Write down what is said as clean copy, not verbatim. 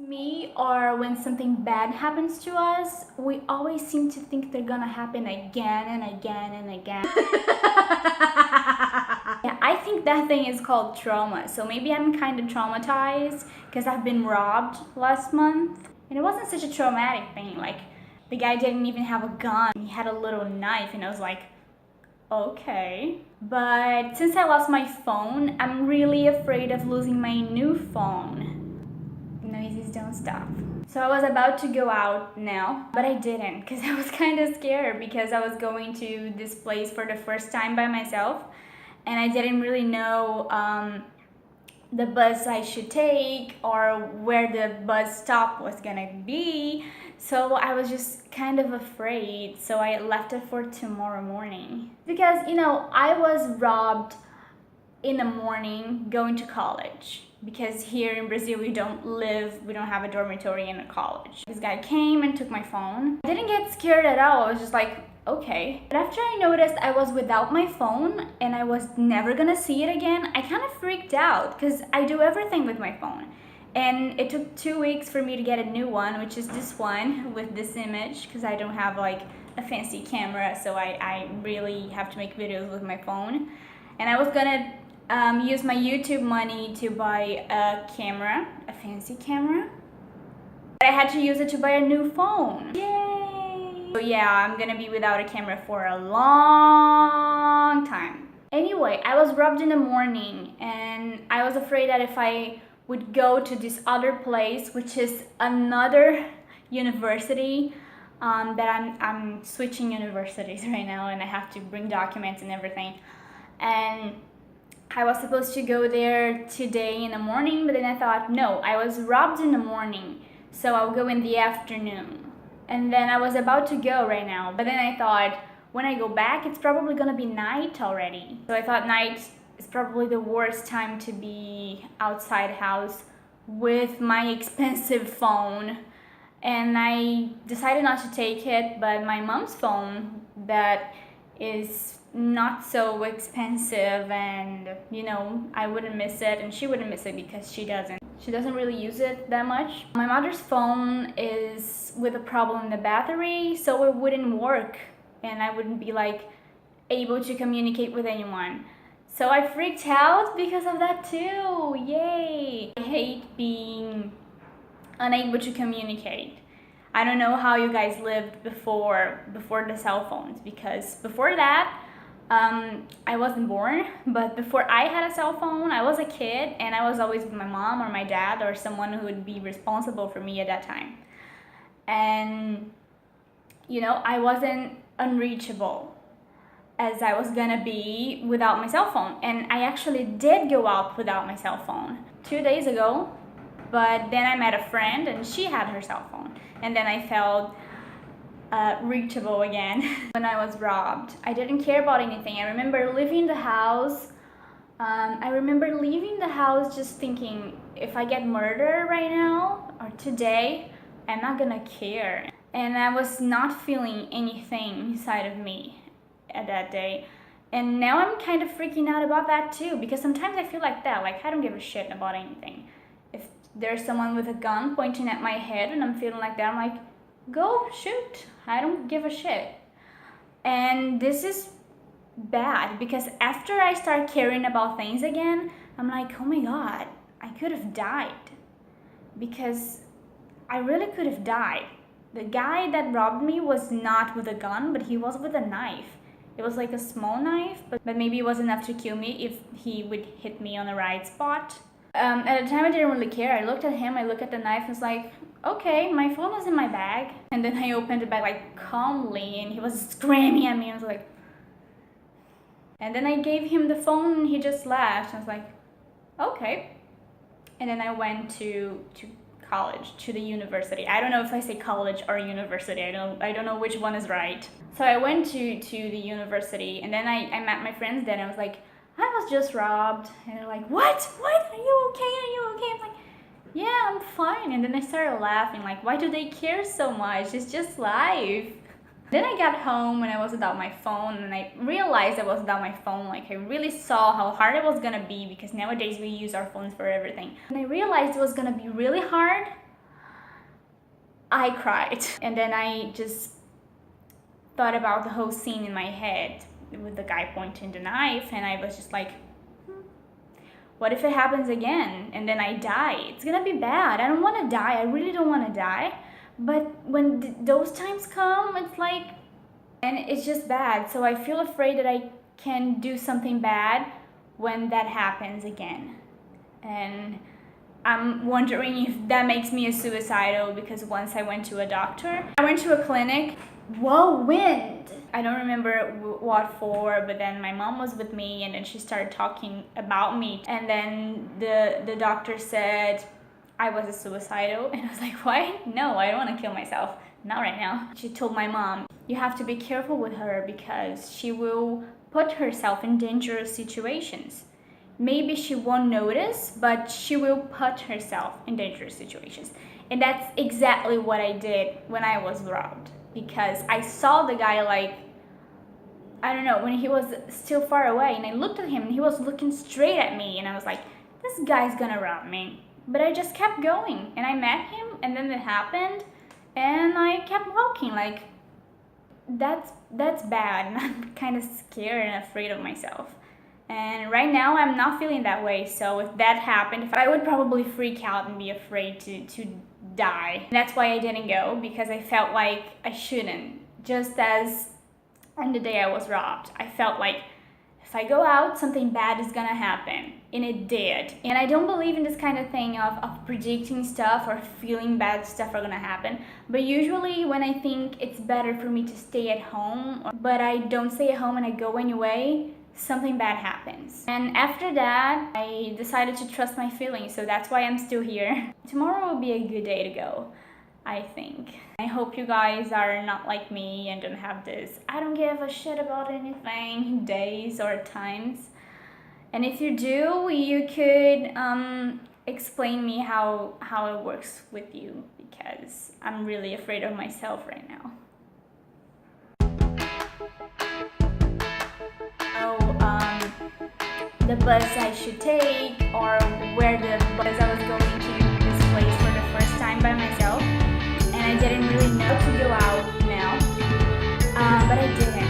me or when something bad happens to us, we always seem to think they're gonna happen again and again and again. Yeah, I think that thing is called trauma. So maybe I'm kind of traumatized because I've been robbed last month. And it wasn't such a traumatic thing. Like, the guy didn't even have a gun. He had a little knife, and I was like, okay. But since I lost my phone, I'm really afraid of losing my new phone. Noises don't stop. So I was about to go out now, but I didn't because I was kind of scared because I was going to this place for the first time by myself and I didn't really know the bus I should take or where the bus stop was gonna be. So I was just kind of afraid, so I left it for tomorrow morning. Because, I was robbed in the morning going to college. Because here in Brazil we don't have a dormitory in a college. This guy came and took my phone. I didn't get scared at all, I was just like, okay. But after I noticed I was without my phone and I was never gonna see it again, I kind of freaked out because I do everything with my phone. And it took 2 weeks for me to get a new one, which is this one with this image, because I don't have like a fancy camera, so I really have to make videos with my phone. And I was gonna use my YouTube money to buy a camera, a fancy camera. But I had to use it to buy a new phone. Yay! So yeah, I'm gonna be without a camera for a long time. Anyway, I was robbed in the morning and I was afraid that if I would go to this other place, which is another university, that I'm switching universities right now and I have to bring documents and everything. And I was supposed to go there today in the morning, but then I thought, no, I was robbed in the morning, so I'll go in the afternoon. And then I was about to go right now, but then I thought, when I go back, it's probably gonna be night already. So I thought night is probably the worst time to be outside house with my expensive phone. And I decided not to take it, but my mom's phone that is not so expensive and I wouldn't miss it and she wouldn't miss it because she doesn't really use it that much. My mother's phone is with a problem in the battery, so it wouldn't work and I wouldn't be like able to communicate with anyone. So I freaked out because of that too. Yay! I hate being unable to communicate. I don't know how you guys lived before the cell phones, because before that I wasn't born, but before I had a cell phone, I was a kid and I was always with my mom or my dad or someone who would be responsible for me at that time. And I wasn't unreachable as I was gonna be without my cell phone. And I actually did go out without my cell phone 2 days ago, but then I met a friend and she had her cell phone. And then I felt reachable again when I was robbed. I didn't care about anything. I remember leaving the house. Just thinking, if I get murdered right now or today, I'm not gonna care. And I was not feeling anything inside of me at that day. And now I'm kind of freaking out about that too, because sometimes I feel like that, like I don't give a shit about anything. If there's someone with a gun pointing at my head and I'm feeling like that, I'm like, go shoot, I don't give a shit. And this is bad because after I start caring about things again, I'm like, oh my god, I could have died. Because I really could have died. The guy that robbed me was not with a gun, but he was with a knife. It was like a small knife, but maybe it was enough to kill me if he would hit me on the right spot. At the time I didn't really care. I looked at him, I looked at the knife and was like, okay, my phone was in my bag. And then I opened the bag like calmly and he was screaming at me. I was like, and then I gave him the phone and he just laughed. I was like, okay. And then I went to college, to the university. I don't know if I say college or university. I don't know which one is right. So I went to the university and then I met my friends there and I was like, I was just robbed. And they're like, what? What? Are you okay? Are you okay? I'm like, yeah, I'm fine. And then I started laughing, like, why do they care so much? It's just life. Then I got home and I was without my phone and I realized I was without my phone. Like, I really saw how hard it was gonna be because nowadays we use our phones for everything. And I realized it was gonna be really hard I cried. And then I just thought about the whole scene in my head with the guy pointing the knife, and I was just like, what if it happens again and then I die? It's gonna be bad. I don't want to die. I really don't want to die. But when those times come, it's like, and it's just bad. So I feel afraid that I can do something bad when that happens again. And I'm wondering if that makes me a suicidal, because once I went to a doctor. I went to a clinic. Whoa, wind! I don't remember what for, but then my mom was with me, and then she started talking about me. And then the doctor said I was a suicidal, and I was like, what? No, I don't want to kill myself. Not right now. She told my mom, you have to be careful with her because she will put herself in dangerous situations. Maybe she won't notice, but she will put herself in dangerous situations. And that's exactly what I did when I was robbed. Because I saw the guy, like, I don't know, when he was still far away, and I looked at him and he was looking straight at me, and I was like, this guy's gonna rob me. But I just kept going, and I met him, and then it happened, and I kept walking. Like, that's bad, and I'm kind of scared and afraid of myself. And right now I'm not feeling that way, so if that happened, I would probably freak out and be afraid to die. And that's why I didn't go, because I felt like I shouldn't. Just as on the day I was robbed, I felt like if I go out, something bad is gonna happen. And it did. And I don't believe in this kind of thing of predicting stuff or feeling bad stuff are gonna happen. But usually when I think it's better for me to stay at home, but I don't stay at home and I go anyway, something bad happens. And after that, I decided to trust my feelings, so that's why I'm still here. Tomorrow will be a good day to go, I think. I hope you guys are not like me and don't have this I don't give a shit about anything days or times. And if you do, you could explain me how it works with you, because I'm really afraid of myself right now. The bus I should take, or where the bus I was going to this place for the first time by myself, and I didn't really know to go out now, but I didn't.